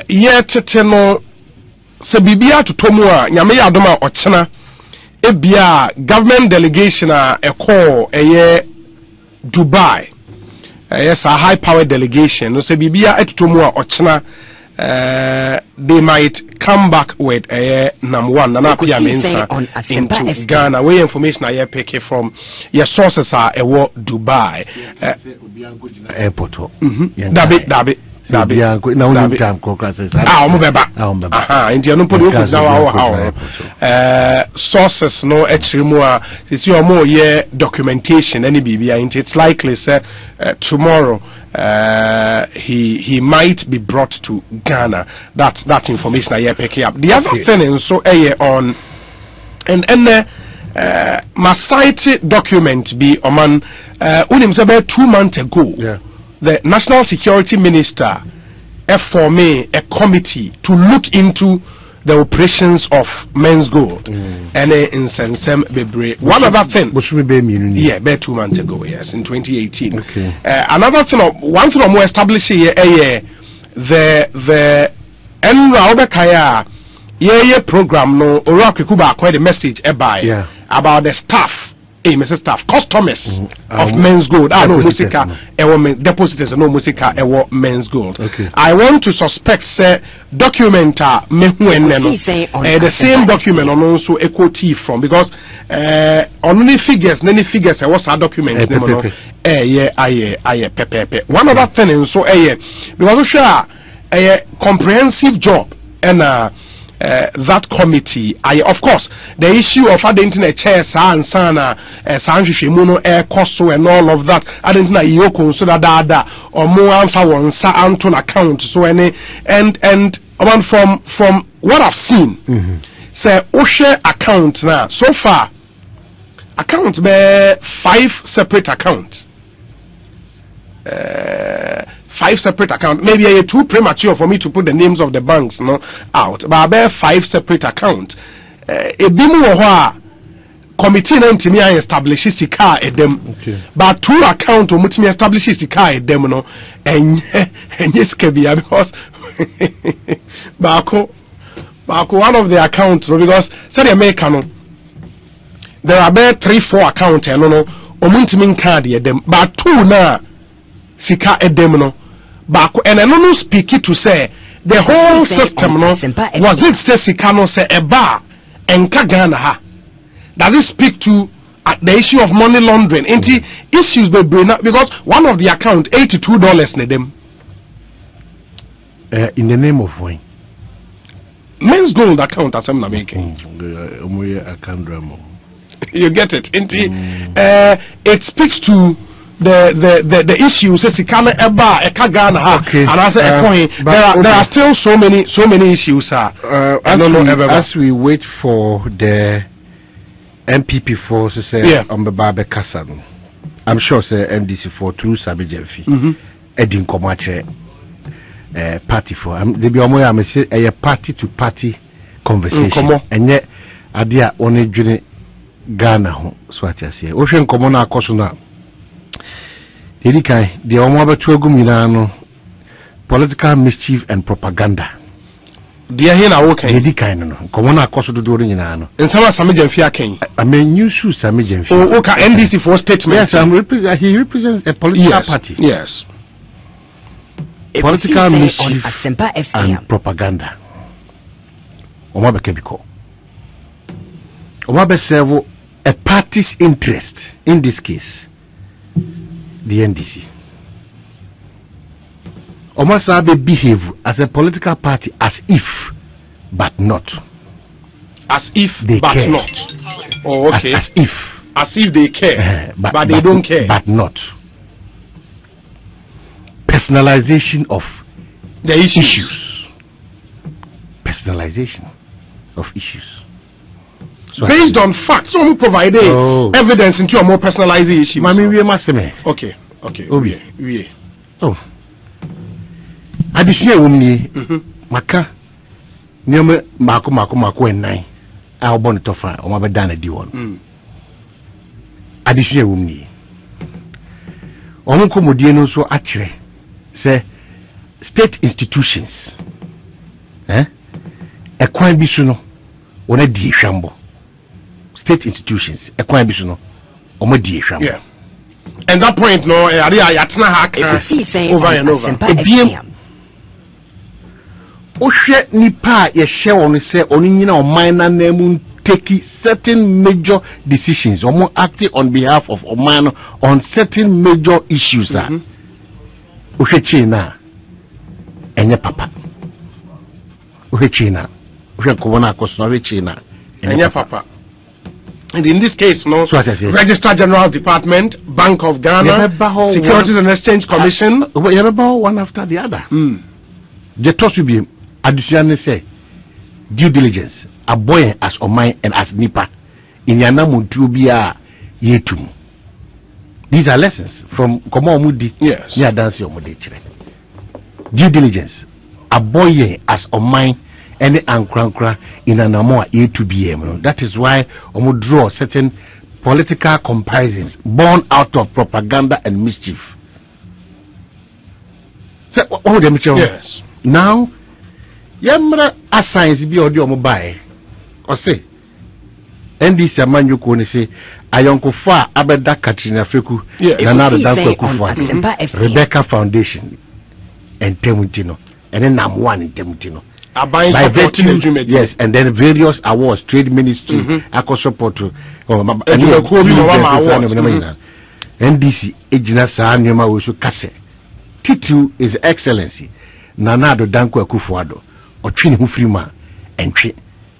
yet no Sabibia to Tomua, Yamea Doma Ochana, Ebia government delegation a call a year Dubai. Yes, a high power delegation. No Sabibia et Tomua Ochana, they might come back with a number one, Nana Appiah Mensah into Ghana. Where information I pick from your sources are a Dubai. Airport. Dabi. Sources no extreme see more documentation any BBI it's likely tomorrow he might be brought to Ghana. That information I pick up. The other thing is so on and my site document be oman about 2 months ago. The National Security Minister formed a committee to look into the operations of Men's Gold and in Sensem Bebre. One other thing, yeah, about 2 months ago, yes, in 2018. Okay. Another thing, one thing more established here, the Enra Obekaya program no Oraki Kuba quite a message about the staff. Hey, Mr. Staff, customers of Men's Gold. I know Musica, depositors, no Musica, Men's Gold. Okay. I want to suspect, document, the same document on also echo T from because on any figures, what's our document? One other thing, so because we share a comprehensive job and that committee, of course, the issue of internet chairs and sana, Sanjishimuno air costo and all of that, I didn't know Yoko so that or more answer one Anton account. So any and from what I've seen, say Osha account now so far accounts be 5 separate accounts. 5 separate accounts. Maybe it's too premature for me to put the names of the banks out. But I bear 5 separate accounts. A bimu committee na ntimi I establish sika edem. But 2 accounts o mutimi establish sika edem no enye skebia because bako one of the accounts because say America no there are about 3-4 accounts no o mutimi nka de edem but 2 na sika edem no back and I don't speak it to say the whole system no was it say sika no say eba enka Ghana ha. Does it speak to the issue of money laundering? Ain't issues because one of the account $82 ne them. In the name of when? Men's Gold account as I'm making. You get it? It speaks to the issues Sikana Eba Ekagana and as a point there are still so many issues I don't know as we wait for the MPP force say on the Babe Kassan. I'm sure say MDC for through Sabi Jemfi Edin Komache party for they be a party to party conversation and yet adia only journey Ghana ho so at say Ocean Commona Kosuna Edikai, the Omaba Tuagumilano, political mischief and propaganda. Dear Hina, okay, Edikai, Comona Cosso during Nano. And some Samajan Fiaking. I mean, you should Samajan. Oh, okay, NDC for statement. Yes, he represents a political party. Yes. Political mischief and propaganda. Omaba Kebiko. Omaba servo a party's interest in this case. The NDC. Omasabe behave as a political party as if, but not. As if, they but care. Not. Oh, okay. As if they care, but they don't care. But not. Personalization of the issues. Personalization of issues. So based on facts, so who provide evidence into a more personalized issue. Mami, we must say. Okay. We. Oh. Additional woman, Maka, Nyama, Mako, and nine. I'll born it off. Or my done a D1. Additional woman. Onko Modiano so actually say state institutions a kwan bi so no wona di hwambo state institutions a kwan bi so no omo di hwambo. Yeah. And that point no area yatna ha over and over. Ohwe nipa ye hye won se oni nyina o man na namu take certain major decisions or acting on behalf of Oman on certain major issues. Ohwe china enye papa. Ohwe china ohwe kobona akoso ohwe china enye papa. And in this case, no, Registrar General Department, Bank of Ghana, Securities and Exchange Commission, one after the other. The trust will be additionally say due diligence, a boy as Omai and as Nipa in Yanamu Tubia Yetum. These are lessons from Komo Mudi. Yes. Yeah, dance your Mudi. Due diligence, a boy as Omai. Any ankrankra in an amoa A2BM. That is why we draw certain political comparisons born out of propaganda and mischief. So, yes. Now, Yamra assigns be audio mobile or say, and this a man you can say, Ayonko Fa Abeda Katrina Freku, Nana Appiah Rebecca Foundation, and Temutino, and then I'm one in Temutino. By virtue, yes, and then various awards, trade ministry, Ako support to NDC, Ejina Sanyama Usu Kase. Titu is excellency, Nanado Danko Akufuado, or Chin Hufrima, and Chin.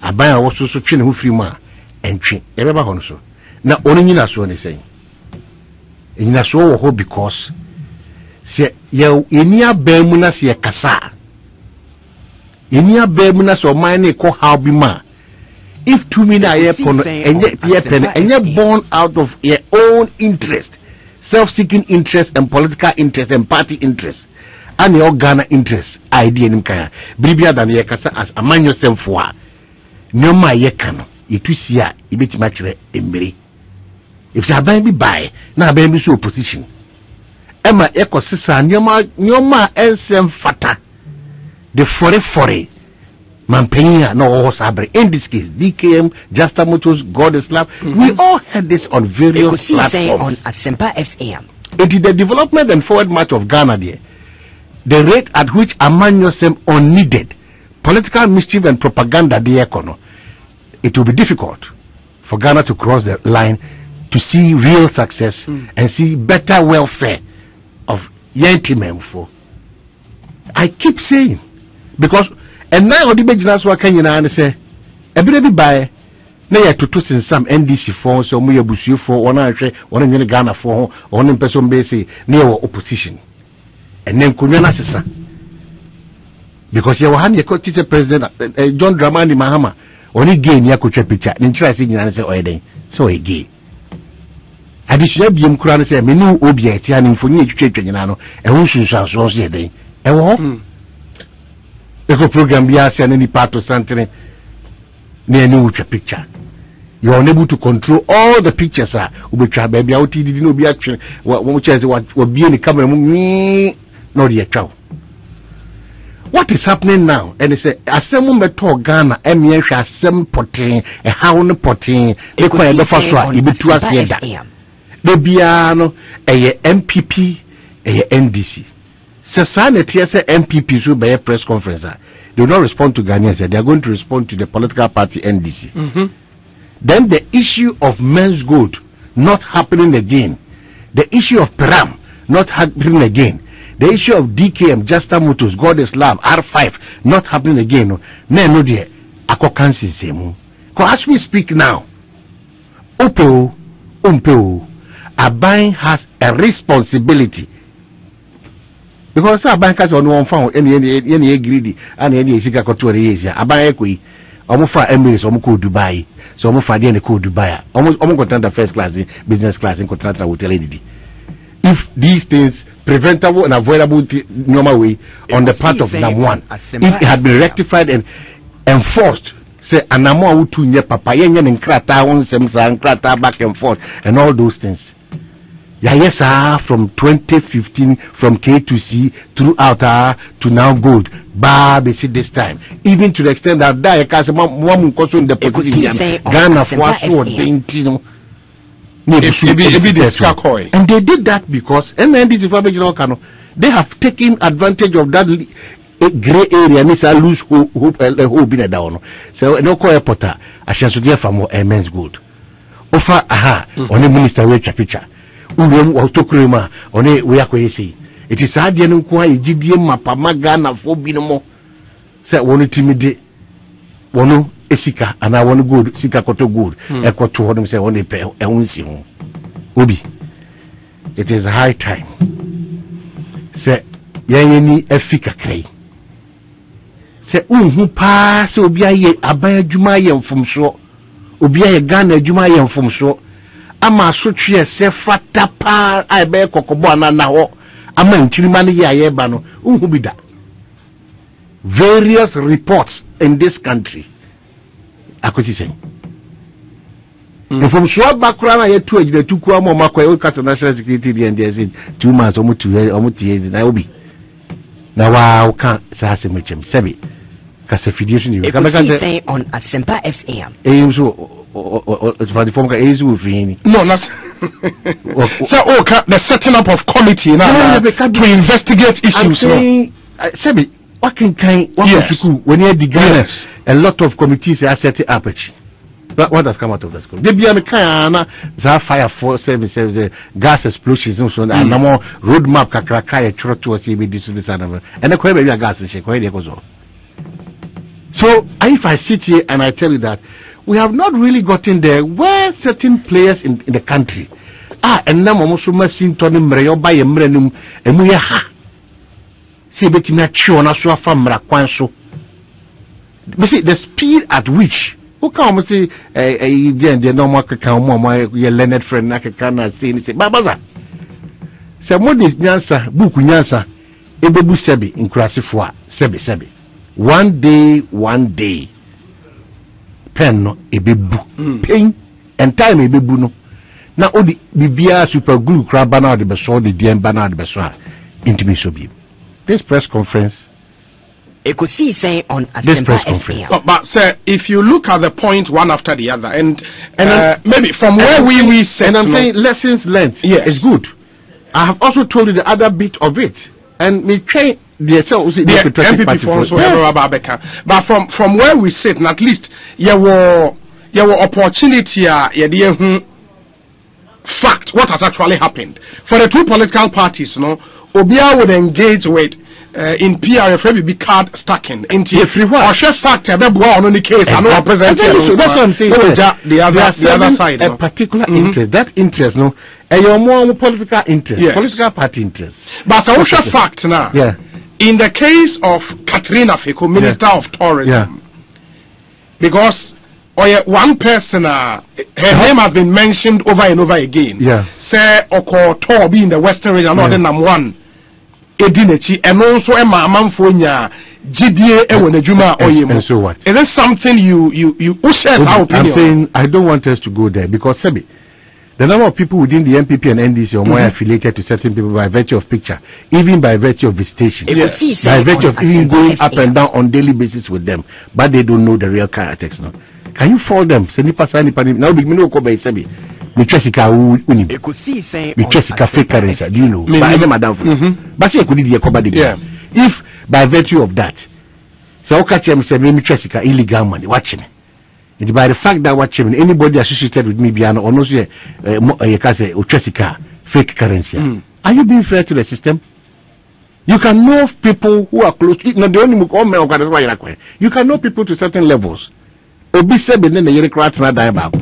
Abaya was also Chin Hufrima, and Chin. Everybody honso. Now, only in a so saying. In a so because, say, you inia Bermuna see a Kasa. Inia Bermuna so mine ko habima. If 2 million a year pono and you're born out of your own interest, self-seeking interest and political interest and party interest, and your Ghana interest, idea in Kaya, Bribia than Yakasa as a man yourself for no my yakano, it is ya, it bit much embry. If you have baby buy, now baby so opposition. Emma ecosystem, Nyoma elsem fata. The 40 Mampenia no Sabre. In this case, DKM, Justa Motors, God is Love. We all had this on various platforms. On Asempa FM. It is the development and forward march of Ghana there. The rate at which Amanyosem unneeded political mischief and propaganda the economy, it will be difficult for Ghana to cross the line to see real success and see better welfare of Yantimem for. I keep saying. Because and now the business work can you say every buy na to in some NDC for so we abusu for one in Ghana for one person base near opposition and then kunyana sisa because you have your teacher president John Dramani Mahama only gain ya kucha picture then try say you say oh so again additional biem kura say me no obi ati an mfoni etwetwe nyina no e ho hwehwa so so den e wo Eco program biasi and any part of something near new picture. You are unable to control all the pictures. Which are baby out didn't know be action. What be in the camera? Not yet. What is happening now? And they say, as someone talk Ghana, Emiesha, some potting, a hound potting, the quite the first one, you be to us here. The Biano, a MPP, a NDC. Society as MPP should by a press conference. They will not respond to Ghanaians. They are going to respond to the political party NDC. Then the issue of men's gold not happening again. The issue of Peram not happening again. The issue of DKM, Justa Motors, God is Love, R5 not happening again. No dear. Ako kansi semu. Because as we speak now, Opeo, Abai has a responsibility. Because our bankers on one phone, any greedy, and any Sika Cotua years, Abayaqui, almost for Emirates, almost Dubai, so almost for the Dubai, almost the first class, business class, and contractor with lady. If these things preventable and avoidable normal way on the part of number one, if it had been rectified and enforced, say, Anamo Utunya, Papayan and Krata, one Semsa, and Krata back and forth, and all those things. Yes, from 2015, from K to C, throughout to now gold. See this time. Even to the extent that I can't say, one in the position, Ghana for and they did that because they have taken advantage of that gray area. Miss I lose hope in down. So no call a potter. I shall suggest for more immense good. Offer on the minister wait a picture. Autokrema on a we are crazy. It is hard to inquire GDM Mapamagana for Binomo. Say one timid one Esika and I want good Sika Koto good. Echo to them say only pay a wincy. Obi. It is high time. Say Yeni Efika Kay. Say who pass Obiaye Abaya Jumayan from shore. Obiaye Ghana Jumayan from shore. Ama sotwe se fata pa ai be kokobo na ho ama ntirima ne ya ba no unhu bi da. Various reports in this country akoti say from so bakura na ye tu agida tuku ama makwa e kata national security dey and they say 2 months omutie na obi na wa ka sa se mechem sebe ka se fidiation you ka say on Asempa FM so it's for the form no, not so the setting up of committee now to investigate issues. Sebi, what can when you begin a lot of committees are set up. But what has come out of the school? They be a fire force services, gas explosions, and no more roadmap kakraka to this and the gas is so if I sit here and I tell you that we have not really gotten there where certain players in the country and now also machine turning mreyo by a mrenum and we ha see betina chiona so famra kwanso. But see the speed at which who come say the normal can your learned friend nakana say babaza say mo this nyansa book nyansa ebebu sebi in classifua sebi one day pen no ebebu pain and time ebebu no na odi bibia super glue crab banana de beso de diem banana de beso intimi so bi this press conference Ekosi say on this press conference but sir, if you look at the point one after the other and maybe from where we said, and I'm saying lessons learned, yes, it's good. I have also told you the other bit of it and me try the MPP forms but from where we sit, and at least your opportunity fact what has actually happened for the two political parties. Obia would engage with in PRF be card stacking into or share factor on the case and no representative. That's what I'm saying. The other side, a particular interest. That interest, your more political interest, yes, political party interest. But I share fact now. Yeah. In the case of Katrina Fiko, Minister of Tourism, because one person, her name has been mentioned over and over again. Yeah. Say Oko Tobi in the Western region, not number one. Edinechi, and also a Mamfonia, GDA, Ewenejuma, Oyemo. And so what? Is this something you share our opinion? I'm saying I don't want us to go there because Sebi, the number of people within the MPP and NDC are more affiliated to certain people by virtue of picture, even by virtue of visitation, by virtue of even going up and down on daily basis with them, but they don't know the real characters now. Can you follow them? Now we know Kobe Sebi. Me Jessica Uni. Me Jessica fake currency. Do you know? But see, could if by virtue of that, so catch him say me Jessica illegal money. Watch me. And by the fact that watch him, anybody associated with me, Biano, or no say, you can say Jessica fake currency. Are you being fair to the system? You can know people who are close. Not the only you can know people to certain levels. Obi said, then the Yerikrat die back.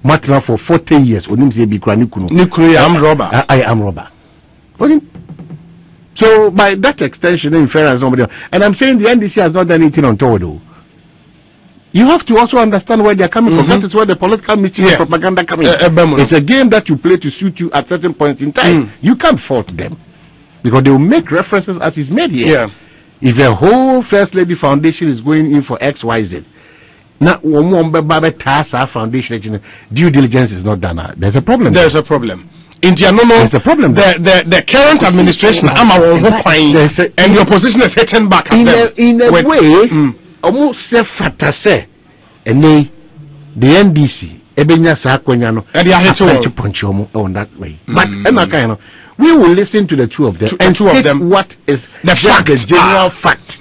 Matna for 40 years. I'm robber. I am robber. So by that extension, in fairness, nobody else. And I'm saying the NDC has not done anything on Todo. You have to also understand where they're coming from. That is where the political meeting and propaganda coming from. It's a game that you play to suit you at certain points in time. You can't fault them because they will make references as is made here. If the whole First Lady Foundation is going in for XYZ, now foundation due diligence is not done. There's a problem. There's a problem. India no there's a problem. The current administration and the opposition is hitting back at them. In a way, almost say and the NDC ebenya sa akwanya no and they are hitting punch on that way. But we will listen to the two of them and two of them what is the fact, the general fact,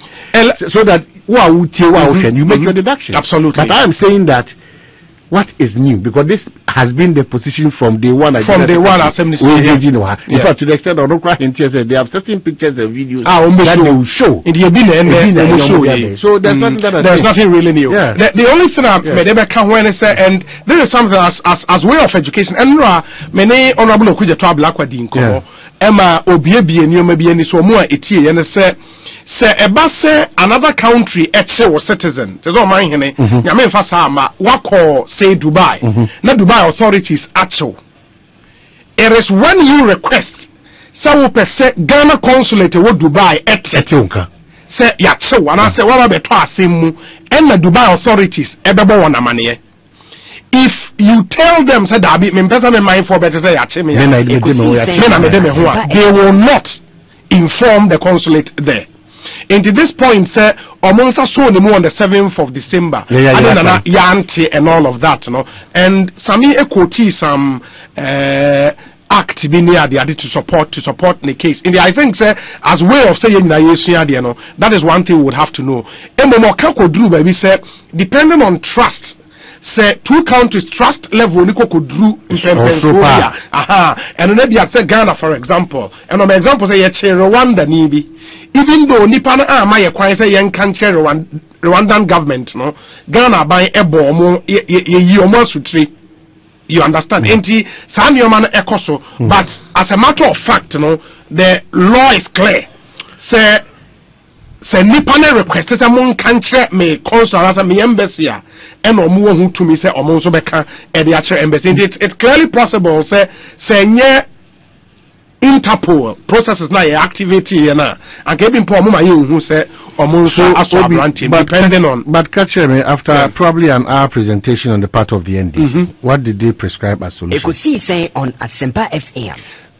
so that you make your deduction. Absolutely. But I am saying that what is new, because this has been the position from day one. In fact, to the extent of they have certain pictures and videos that they will show. So there's nothing really new. Yeah. The only thing I when I say, and this is something as way of education. And many honorable okuja to abla dinko. Emma obie maybe any so more eti and say. Say another country or citizen. There's all mine here. Yamen fasama wako say Dubai. Na Dubai authorities actual. It is when you request so per se Ghana consulate wo Dubai etunka. Say yatso wana say wala beto asemu and the Dubai authorities ebebo wana mane. If you tell them say that me pesa me mind for better say yache me. They will not inform the consulate there. Into this point, sir, amongst us on the 7th of December, Yanti and all of that, you know, and Sami Ekoti some act being near the to support the case. In the I think, sir, as way of saying that you know, that is one thing we would have to know. Baby, sir, depending on trust. Say 2 countries trust level niko could drew in and maybe I say Ghana for example, and on example say Rwanda nibi, even though nipa na my say yen can Rwandan government no Ghana by ebo mo ye almost you understand enti sami man ekoso, but as a matter of fact no the law is clear. Say nipa na request say mon kan me consul as me embassy and omo hu to me say omo so beka e de a embassy. It's clearly possible say nye Interpol processes na activate here na and ke bi mpo omo ma ye hu say omo so aso branch depending on but catch me after probably an hour presentation on the part of the NDC. What did they prescribe as solution? Ekosi say on Asempa FM.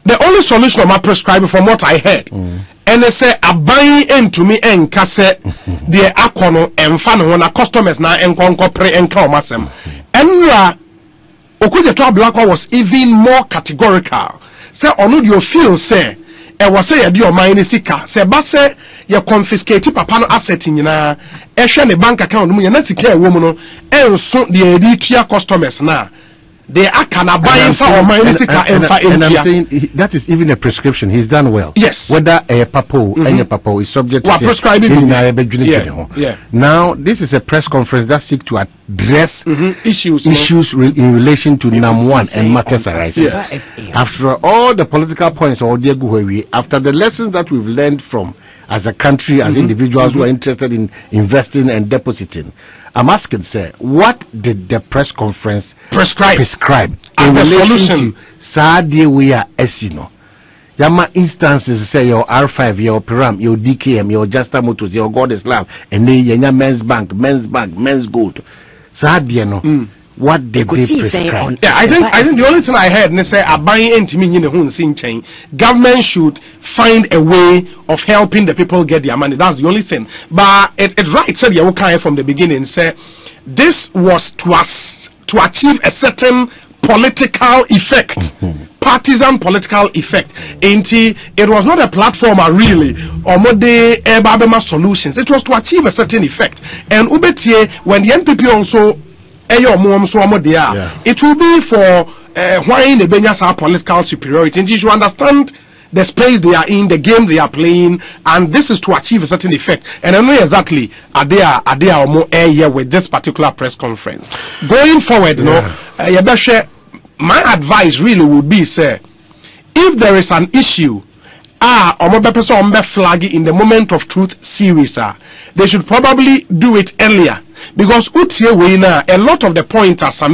The only solution I'm prescribing from what I heard, and they say a buying into me and cassette the akono and fan when a customers now and pre and call masem. And Okuja Blackwa was even more categorical. Say on you feel say and was say a deal mine sika. Say but say you confiscate papa no asset in na the bank account mu na secure woman and so the editia customers now. They are buying for and I'm saying that is even a prescription. He's done well. Yes. Whether a papo is subject to prescribing. Now this is a press conference that seeks to address issues in relation to NAM1 and matters arising. After all the political points after the lessons that we've learned from as a country, as individuals who are interested in investing and depositing, I'm asking, sir, what did the press conference prescribe in relation to Saudi we are Esino? Yama instances say your R5, your Peram, your DKM, your Justa Motors, your God Islam, and then your men's bank, men's gold. Saudi no. What did they prescribe? Yeah, I think the only thing I heard, they say, buying into me in the chain. Government should find a way of helping the people get their money. That's the only thing. But it's right, said Yawukai from the beginning, say, this was to achieve a certain political effect, partisan political effect. It was not a platform really, or more the solutions. It was to achieve a certain effect. And Ubetie, when the NPP also it will be for why the Benyas are political superiority. And you should understand the space they are in, the game they are playing, and this is to achieve a certain effect. And I know exactly are they more here with this particular press conference. Going forward, my advice really would be, sir, if there is an issue, flag in the moment of truth series, they should probably do it earlier. Because a lot of the pointers, a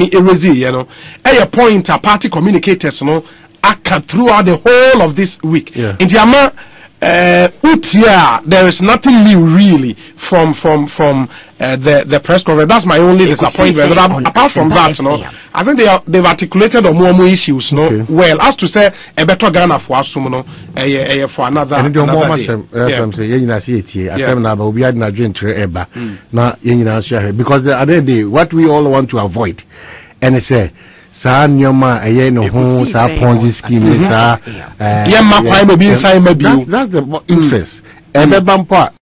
pointer party communicators, throughout the whole of this week. In the there is nothing new really from the press conference. That's my only disappointment. Apart from that, I think they've articulated on more issues, no. Well, as to say a better Ghana for us, no, for another. And the more I'm saying, I see it. I said, "Now we had not drink to Eba." Now, because the other day, what we all want to avoid, and they say. Sa nyoma no ho sa Ponzi scheme sa that's the interest.